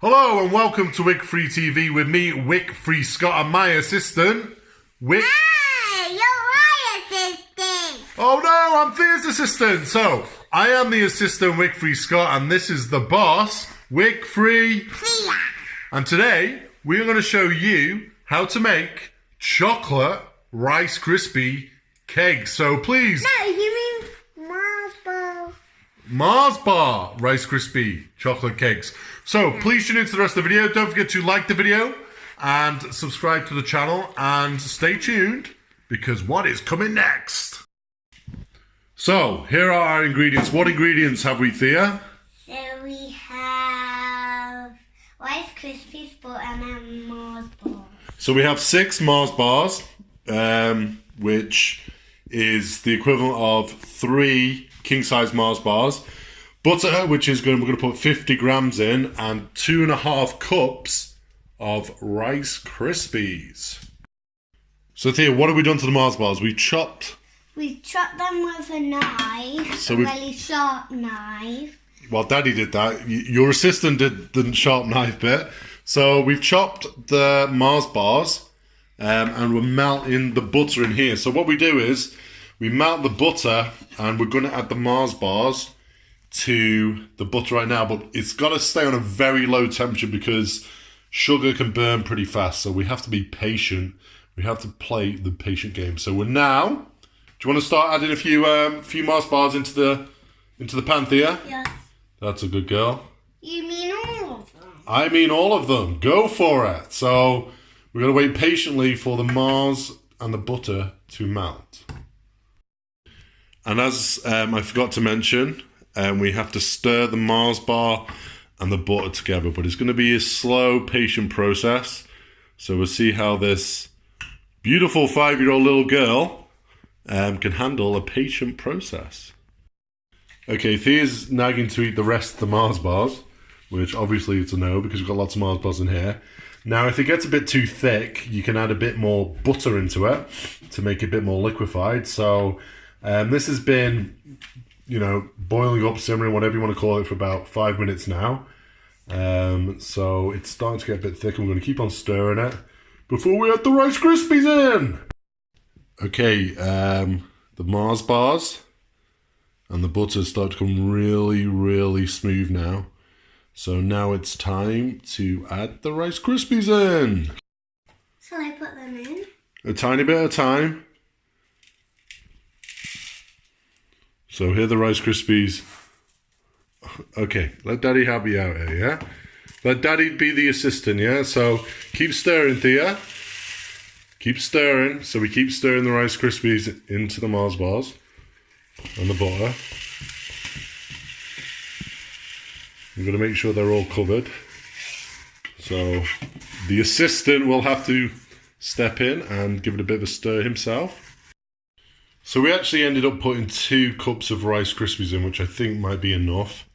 Hello and welcome to Wickfree TV with me, Wickfree Scott, and my assistant, Hey, you're my assistant! Oh no, I'm Theia's assistant. So, I am the assistant, Wickfree Scott, and this is the boss, Wickfree Theia. And today, we are going to show you how to make chocolate Rice Krispie cakes. So please... No, you mean Mars bar. Mars bar Rice Krispie chocolate cakes. So please tune into the rest of the video. Don't forget to like the video and subscribe to the channel and stay tuned because what is coming next? So here are our ingredients. What ingredients have we, Theia? So we have Rice Krispies, butter and Mars bar. So we have 6 Mars bars, which is the equivalent of 3 king-size Mars bars. Butter, which is we're going to put 50 grams in, and 2.5 cups of Rice Krispies. So Theia, what have we done to the Mars bars? We chopped them with a knife, really sharp knife. Well, Daddy did that. Your assistant did the sharp knife bit. So we've chopped the Mars bars, and we're melting the butter in here. So what we do is we melt the butter, and we're going to add the Mars bars to the butter right now, but it's got to stay on a very low temperature because sugar can burn pretty fast, so we have to be patient. We have to play the patient game. So we're now, do you want to start adding a few Mars bars into the pan, Theia? Yes. That's a good girl. You mean all of them? I mean all of them. Go for it. So we're going to wait patiently for the Mars and the butter to melt. And as I forgot to mention, we have to stir the Mars bar and the butter together, but it's going to be a slow, patient process. So we'll see how this beautiful 5-year-old little girl can handle a patient process. Okay, Theia's nagging to eat the rest of the Mars bars, which obviously it's a no because we've got lots of Mars bars in here. Now, if it gets a bit too thick, you can add a bit more butter into it to make it a bit more liquefied. So this has been, boiling up, simmering, whatever you want to call it, for about 5 minutes now. So it's starting to get a bit thick, and we're going to keep on stirring it before we add the Rice Krispies in. Okay, the Mars bars and the butter start to come really, really smooth now. So now it's time to add the Rice Krispies in. Shall I put them in? A tiny bit at a time. So here are the Rice Krispies. Okay, let Daddy help you out here, yeah? Let Daddy be the assistant, yeah? So keep stirring, Theia. Keep stirring. So we keep stirring the Rice Krispies into the Mars bars and the butter. We're going to make sure they're all covered. So the assistant will have to step in and give it a bit of a stir himself. So we actually ended up putting 2 cups of Rice Krispies in, which I think might be enough.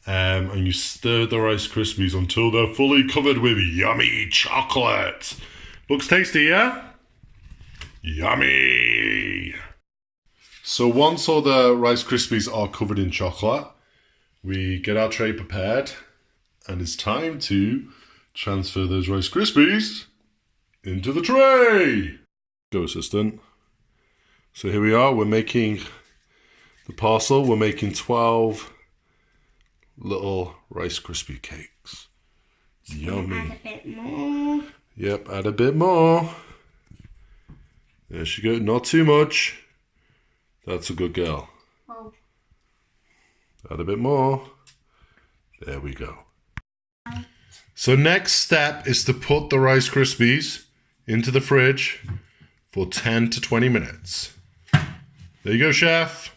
And you stir the Rice Krispies until they're fully covered with yummy chocolate. Looks tasty, yeah? Yummy! So once all the Rice Krispies are covered in chocolate, we get our tray prepared, and it's time to transfer those Rice Krispies into the tray. Go, assistant. So here we are, we're making the parcel. We're making 12 little Rice Krispie cakes. Yummy. Add a bit more. Yep, add a bit more. There she goes, not too much. That's a good girl. Oh. Add a bit more. There we go. So next step is to put the Rice Krispies into the fridge for 10 to 20 minutes. There you go, chef.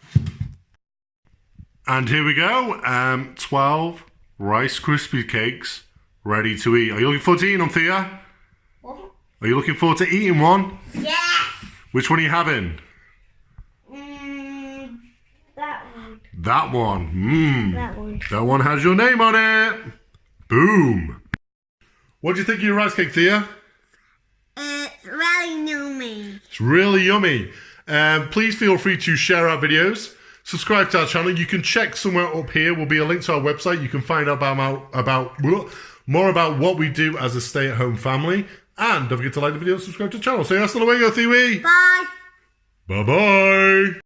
And here we go. 12 Rice Krispie cakes ready to eat. Are you looking forward to eating them, Theia? What? Are you looking forward to eating one? Yes! Which one are you having? That one. That one. That one. That one has your name on it. Boom. What do you think of your rice cake, Theia? It's really yummy. It's really yummy. Please feel free to share our videos, subscribe to our channel. You can check somewhere up here. Will be a link to our website. You can find out more about what we do as a stay-at-home family. And don't forget to like the video and subscribe to the channel. So hasta luego, Theia. Bye. Bye-bye.